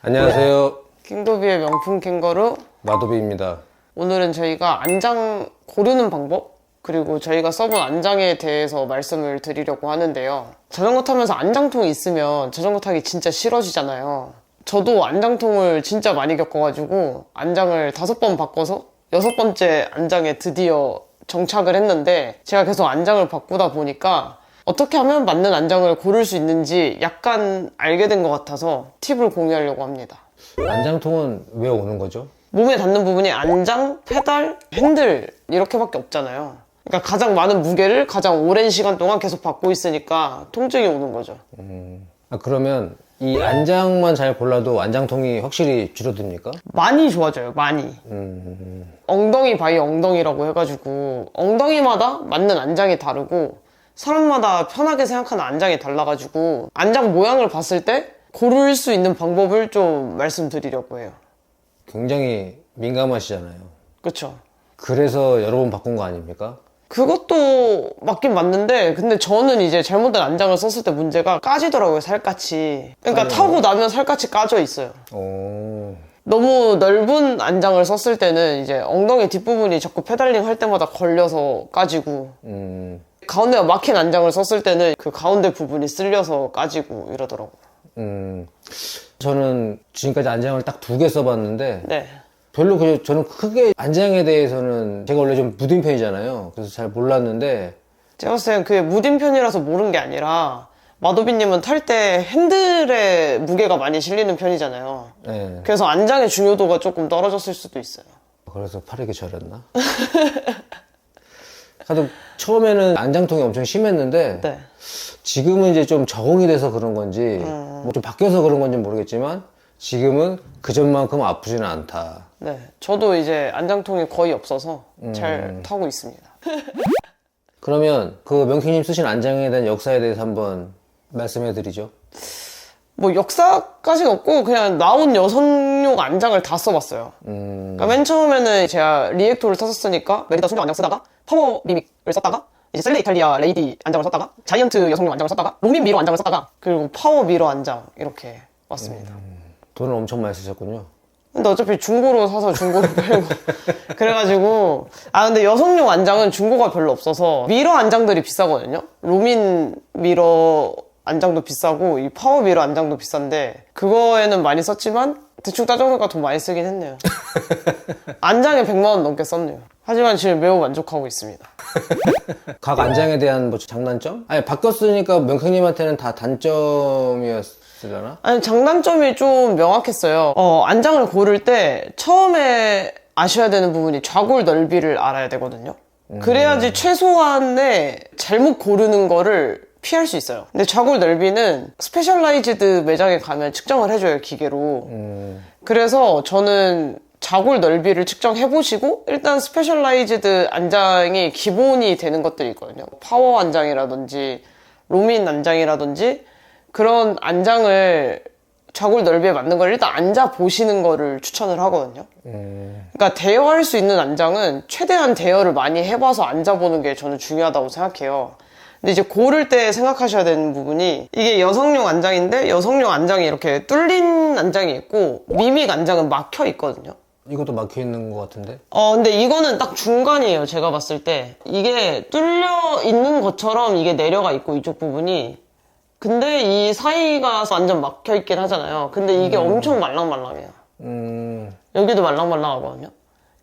안녕하세요. 킹도비의 명품 캥거루. 마도비입니다. 오늘은 저희가 안장 고르는 방법, 그리고 저희가 써본 안장에 대해서 말씀을 드리려고 하는데요. 자전거 타면서 안장통이 있으면 자전거 타기 진짜 싫어지잖아요. 저도 안장통을 진짜 많이 겪어가지고 안장을 5번 바꿔서 6번째 안장에 드디어 정착을 했는데, 제가 계속 안장을 바꾸다 보니까 어떻게 하면 맞는 안장을 고를 수 있는지 약간 알게 된 것 같아서 팁을 공유하려고 합니다. 안장통은 왜 오는 거죠? 몸에 닿는 부분이 안장, 페달, 핸들 이렇게밖에 없잖아요. 그러니까 가장 많은 무게를 가장 오랜 시간 동안 계속 받고 있으니까 통증이 오는 거죠. 그러면 이 안장만 잘 골라도 안장통이 확실히 줄어듭니까? 많이 좋아져요, 많이. 엉덩이 바이 엉덩이라고 해가지고 엉덩이마다 맞는 안장이 다르고 사람마다 편하게 생각하는 안장이 달라가지고 안장 모양을 봤을 때 고를 수 있는 방법을 좀 말씀드리려고 해요. 굉장히 민감하시잖아요. 그쵸? 그래서 여러 번 바꾼 거 아닙니까? 그것도 맞긴 맞는데, 근데 저는 이제 잘못된 안장을 썼을 때 문제가 까지더라고요, 살갗이. 그러니까 타고 나면 살갗이 까져 있어요. 오. 너무 넓은 안장을 썼을 때는 이제 엉덩이 뒷부분이 자꾸 페달링 할 때마다 걸려서 까지고, 가운데가 막힌 안장을 썼을 때는 그 가운데 부분이 쓸려서 까지고 이러더라고요. 저는 지금까지 안장을 딱 2개 써봤는데 네. 별로 저는 크게 안장에 대해서는 제가 원래 좀 무딘 편이잖아요. 그래서 잘 몰랐는데 제가 봤을 땐 그게 무딘 편이라서 모른 게 아니라 마도비님은 탈 때 핸들에 무게가 많이 실리는 편이잖아요. 네. 그래서 안장의 중요도가 조금 떨어졌을 수도 있어요. 그래서 팔이 이렇게 저렸나? 하여튼 처음에는 안장통이 엄청 심했는데 네. 지금은 이제 좀 적응이 돼서 그런 건지 뭐 좀 바뀌어서 그런 건지 모르겠지만 지금은 그전만큼 아프지는 않다. 네. 저도 이제 안장통이 거의 없어서 잘 타고 있습니다. 그러면 그 명희님 쓰신 안장에 대한 역사에 대해서 한번 말씀해 드리죠. 뭐 역사까지는 없고 그냥 나온 여성용 안장을 다 써봤어요. 그러니까 맨 처음에는 제가 리액토를 탔었으니까 메리다 순정 안장 쓰다가 파워 리믹을 썼다가 이제 셀레 이탈리아 레이디 안장을 썼다가 자이언트 여성용 안장을 썼다가 롱민 미러 안장을 썼다가 그리고 파워 미러 안장 이렇게 왔습니다. 돈을 엄청 많이 쓰셨군요. 근데 어차피 중고로 사서 중고로 팔고 그래가지고 근데 여성용 안장은 중고가 별로 없어서 미러 안장들이 비싸거든요. 로민 미러 안장도 비싸고 이 파워 미러 안장도 비싼데 그거에는 많이 썼지만 대충 따져보니까 돈 많이 쓰긴 했네요. 안장에 100만 원 넘게 썼네요. 하지만 지금 매우 만족하고 있습니다. 각 안장에 대한 뭐 장단점? 아니 바뀌었으니까 명희님한테는 다 단점이었으려나? 아니 장단점이 좀 명확했어요. 안장을 고를 때 처음에 아셔야 되는 부분이 좌골 넓이를 알아야 되거든요. 그래야지 최소한의 잘못 고르는 거를 피할 수 있어요. 근데 좌골 넓이는 스페셜라이즈드 매장에 가면 측정을 해줘요, 기계로. 그래서 저는 좌골 넓이를 측정해보시고 일단 스페셜라이즈드 안장이 기본이 되는 것들이 있거든요. 파워 안장이라든지 로민 안장이라든지 그런 안장을 좌골 넓이에 맞는 걸 일단 앉아보시는 거를 추천을 하거든요. 그러니까 대여할 수 있는 안장은 최대한 대여를 많이 해봐서 앉아보는 게 저는 중요하다고 생각해요. 근데 이제 고를 때 생각하셔야 되는 부분이 이게 여성용 안장인데 여성용 안장이 이렇게 뚫린 안장이 있고 미믹 안장은 막혀 있거든요. 이것도 막혀 있는 것 같은데? 근데 이거는 딱 중간이에요. 제가 봤을 때 이게 뚫려 있는 것처럼 이게 내려가 있고 이쪽 부분이, 근데 이 사이가 완전 막혀 있긴 하잖아요. 근데 이게 엄청 말랑말랑해요. 여기도 말랑말랑하거든요.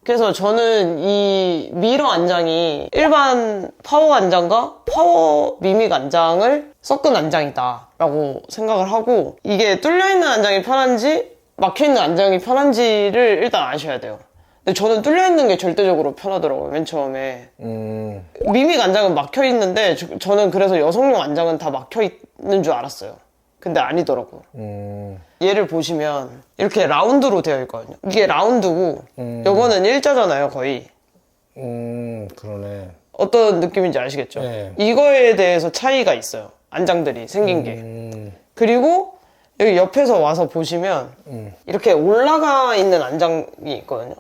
그래서 저는 이 미러 안장이 일반 파워 안장과 파워 미믹 안장을 섞은 안장이다 라고 생각을 하고, 이게 뚫려있는 안장이 편한지 막혀있는 안장이 편한지를 일단 아셔야 돼요. 근데 저는 뚫려있는 게 절대적으로 편하더라고요, 맨 처음에. 미믹 안장은 막혀있는데 저는 그래서 여성용 안장은 다 막혀있는 줄 알았어요. 근데 아니더라고요. 얘를 보시면 이렇게 라운드로 되어 있거든요. 이게 라운드고 요거는 일자잖아요, 거의. 그러네. 어떤 느낌인지 아시겠죠? 네. 이거에 대해서 차이가 있어요, 안장들이 생긴 게. 그리고 여기 옆에서 와서 보시면 이렇게 올라가 있는 안장이 있거든요.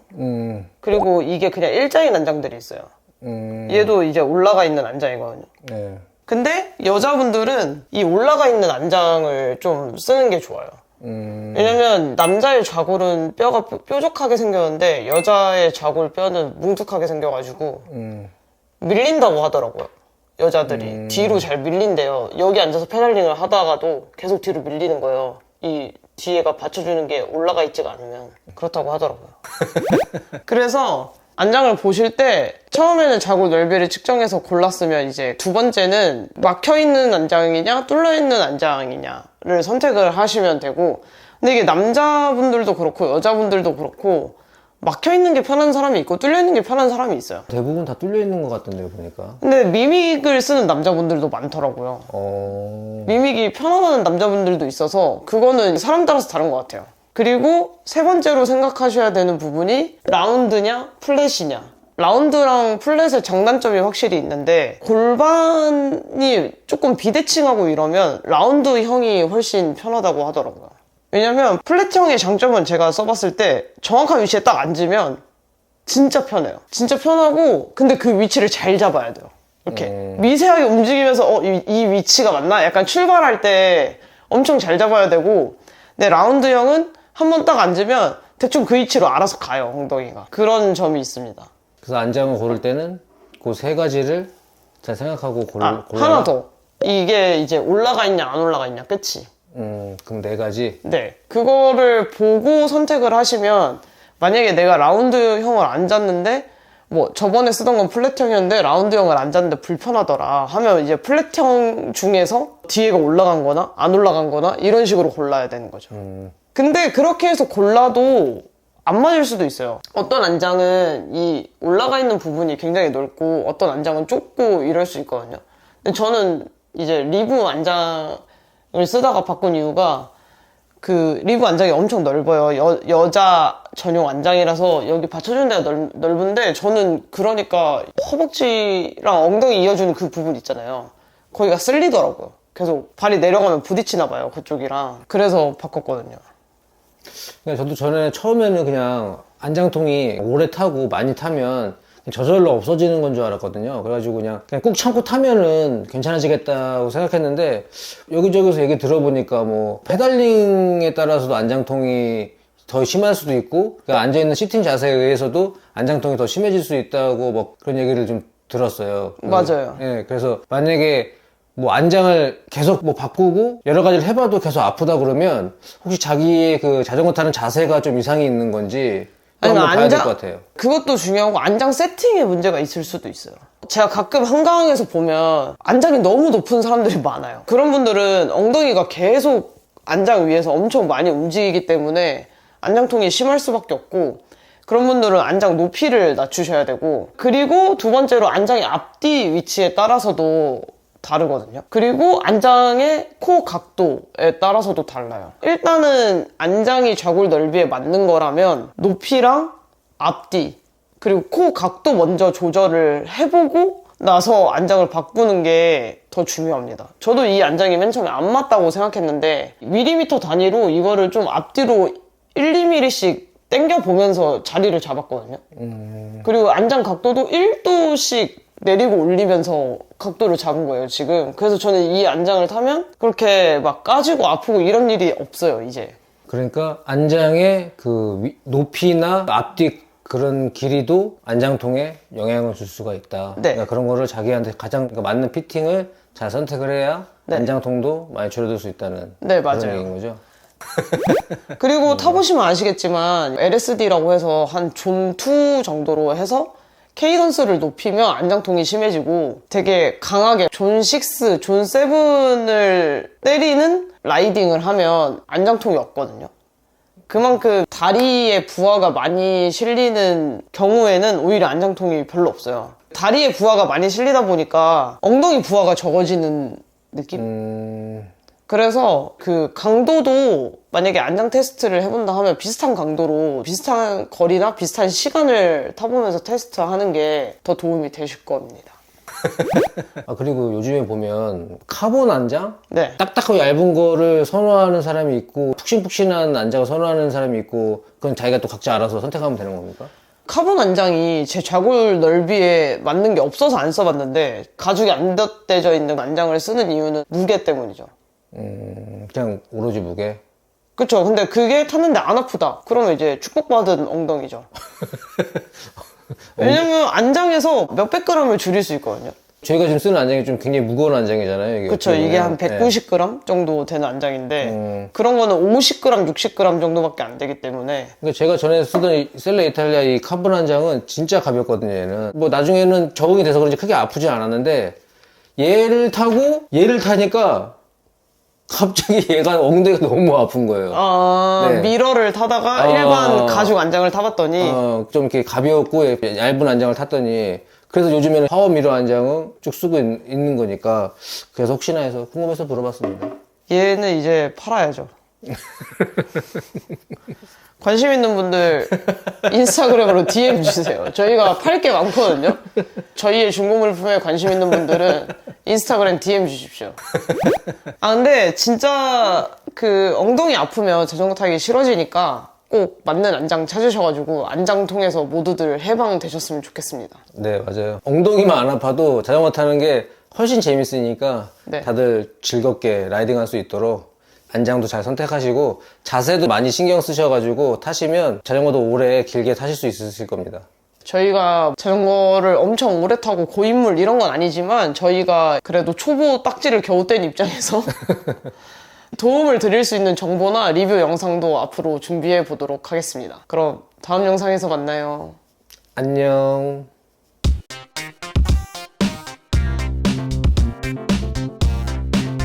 그리고 이게 그냥 일자인 안장들이 있어요. 얘도 이제 올라가 있는 안장이거든요. 네. 근데 여자분들은 이 올라가 있는 안장을 좀 쓰는 게 좋아요. 왜냐면 남자의 좌골은 뼈가 뾰족하게 생겼는데 여자의 좌골 뼈는 뭉툭하게 생겨가지고 밀린다고 하더라고요. 여자들이 뒤로 잘 밀린대요. 여기 앉아서 페달링을 하다가도 계속 뒤로 밀리는 거예요. 이 뒤에가 받쳐주는 게 올라가 있지가 않으면. 그렇다고 하더라고요. 그래서 안장을 보실 때 처음에는 좌골 넓이를 측정해서 골랐으면 이제 두 번째는 막혀있는 안장이냐 뚫려있는 안장이냐를 선택을 하시면 되고, 근데 이게 남자분들도 그렇고 여자분들도 그렇고 막혀있는 게 편한 사람이 있고 뚫려있는 게 편한 사람이 있어요. 대부분 다 뚫려 있는 것 같던데요, 보니까. 근데 미믹을 쓰는 남자분들도 많더라고요. 미믹이 편안한 남자분들도 있어서 그거는 사람 따라서 다른 것 같아요. 그리고 세 번째로 생각하셔야 되는 부분이 라운드냐 플랫이냐. 라운드랑 플랫의 장단점이 확실히 있는데 골반이 조금 비대칭하고 이러면 라운드형이 훨씬 편하다고 하더라고요. 왜냐면 플랫형의 장점은 제가 써봤을 때 정확한 위치에 딱 앉으면 진짜 편해요. 진짜 편하고 근데 그 위치를 잘 잡아야 돼요. 이렇게 미세하게 움직이면서 이 위치가 맞나? 약간 출발할 때 엄청 잘 잡아야 되고, 근데 라운드형은 한번 딱 앉으면 대충 그 위치로 알아서 가요, 엉덩이가. 그런 점이 있습니다. 그래서 안장을 고를 때는 그 세 가지를 잘 생각하고 골라. 하나 더. 이게 이제 올라가 있냐 안 올라가 있냐 끝이. 그럼 네 가지. 네, 그거를 보고 선택을 하시면, 만약에 내가 라운드형을 앉았는데 뭐 저번에 쓰던 건 플랫형이었는데 라운드형을 앉았는데 불편하더라 하면 이제 플랫형 중에서 뒤에가 올라간 거나 안 올라간 거나 이런 식으로 골라야 되는 거죠. 근데 그렇게 해서 골라도 안 맞을 수도 있어요. 어떤 안장은 이 올라가 있는 부분이 굉장히 넓고 어떤 안장은 좁고 이럴 수 있거든요. 근데 저는 이제 리브 안장을 쓰다가 바꾼 이유가 그 리브 안장이 엄청 넓어요. 여자 전용 안장이라서 여기 받쳐주는 데가 넓은데 저는 그러니까 허벅지랑 ong덩이 이어주는 그 부분 있잖아요. 거기가 쓸리더라고요. 계속 발이 내려가면 부딪히나 봐요, 그쪽이랑. 그래서 바꿨거든요. 그냥 저도 전에 처음에는 그냥 안장통이 오래 타고 많이 타면 저절로 없어지는 건 줄 알았거든요. 그래가지고 그냥 꾹 참고 타면은 괜찮아지겠다고 생각했는데 여기저기서 얘기 들어보니까 뭐 페달링에 따라서도 안장통이 더 심할 수도 있고 앉아있는 시팅 자세에 의해서도 안장통이 더 심해질 수 있다고 뭐 그런 얘기를 좀 들었어요. 맞아요. 예, 그래서 만약에 뭐 안장을 계속 뭐 바꾸고 여러 가지를 해봐도 계속 아프다 그러면 혹시 자기의 그 자전거 타는 자세가 좀 이상이 있는 건지 한번 봐야 될 것 같아요. 그것도 중요하고 안장 세팅에 문제가 있을 수도 있어요. 제가 가끔 한강에서 보면 안장이 너무 높은 사람들이 많아요. 그런 분들은 엉덩이가 계속 안장 위에서 엄청 많이 움직이기 때문에 안장통이 심할 수밖에 없고, 그런 분들은 안장 높이를 낮추셔야 되고, 그리고 두 번째로 안장의 앞뒤 위치에 따라서도 다르거든요. 그리고 안장의 코 각도에 따라서도 달라요. 일단은 안장이 좌골 넓이에 맞는 거라면 높이랑 앞뒤 그리고 코 각도 먼저 조절을 해보고 나서 안장을 바꾸는 게 더 중요합니다. 저도 이 안장이 맨 처음에 안 맞다고 생각했는데 밀리미터 단위로 이거를 좀 앞뒤로 1, 2mm씩 당겨보면서 자리를 잡았거든요. 그리고 안장 각도도 1도씩 내리고 올리면서 각도를 잡은 거예요, 지금. 그래서 저는 이 안장을 타면 그렇게 막 까지고 아프고 이런 일이 없어요, 이제. 그러니까 안장의 그 높이나 앞뒤 그런 길이도 안장통에 영향을 줄 수가 있다. 네. 그러니까 그런 거를 자기한테 가장 맞는 피팅을 잘 선택을 해야 네. 안장통도 많이 줄어들 수 있다는 네, 그런 맞아요. 얘기인 거죠. 그리고 타보시면 아시겠지만 LSD라고 해서 한 존 2 정도로 해서 케이던스를 높이면 안장통이 심해지고 되게 강하게 존 6, 존 7을 때리는 라이딩을 하면 안장통이 없거든요. 그만큼 다리에 부하가 많이 실리는 경우에는 오히려 안장통이 별로 없어요. 다리에 부하가 많이 실리다 보니까 엉덩이 부하가 적어지는 느낌? 그래서 그 강도도 만약에 안장 테스트를 해본다 하면 비슷한 강도로 비슷한 거리나 비슷한 시간을 타보면서 테스트하는 게 더 도움이 되실 겁니다. 아, 그리고 요즘에 보면 카본 안장? 네. 딱딱하고 얇은 거를 선호하는 사람이 있고 푹신푹신한 안장을 선호하는 사람이 있고, 그건 자기가 또 각자 알아서 선택하면 되는 겁니까? 카본 안장이 제 좌골 넓이에 맞는 게 없어서 안 써봤는데 가죽이 안 덧대져 있는 안장을 쓰는 이유는 무게 때문이죠. 그냥 오로지 무게? 그쵸. 근데 그게 탔는데 안 아프다. 그러면 이제 축복받은 엉덩이죠. 왜냐면 안장에서 몇백 g을 줄일 수 있거든요. 저희가 지금 쓰는 안장이 좀 굉장히 무거운 안장이잖아요. 이게 그쵸. 어떻게 이게 보면. 한 네. 190g 정도 되는 안장인데 그런 거는 50g, 60g 정도밖에 안 되기 때문에 그러니까 제가 전에 쓰던 이 셀레 이탈리아 이 카본 안장은 진짜 가볍거든요. 얘는 뭐 나중에는 적응이 돼서 그런지 크게 아프지 않았는데 얘를 타고 얘를 타니까 갑자기 얘가 엉덩이가 너무 아픈 거예요. 네. 미러를 타다가 일반 가죽 안장을 타봤더니 좀 이렇게 가볍고 얇은 안장을 탔더니 그래서 요즘에는 파워 미러 안장은 쭉 쓰고 있는 거니까 그래서 혹시나 해서 궁금해서 물어봤습니다. 얘는 이제 팔아야죠. 관심 있는 분들 인스타그램으로 DM 주세요. 저희가 팔 게 많거든요. 저희의 중고물품에 관심 있는 분들은 인스타그램 DM 주십시오. 아 근데 진짜 그 엉덩이 아프면 자전거 타기 싫어지니까 꼭 맞는 안장 찾으셔가지고 안장통에서 모두들 해방되셨으면 좋겠습니다. 네, 맞아요. 엉덩이만 안 아파도 자전거 타는 게 훨씬 재밌으니까 네. 다들 즐겁게 라이딩 할 수 있도록 안장도 잘 선택하시고 자세도 많이 신경 쓰셔가지고 타시면 자전거도 오래 길게 타실 수 있으실 겁니다. 저희가 자전거를 엄청 오래 타고 고인물 이런 건 아니지만 저희가 그래도 초보 딱지를 겨우 뗀 입장에서 도움을 드릴 수 있는 정보나 리뷰 영상도 앞으로 준비해 보도록 하겠습니다. 그럼 다음 영상에서 만나요. 안녕.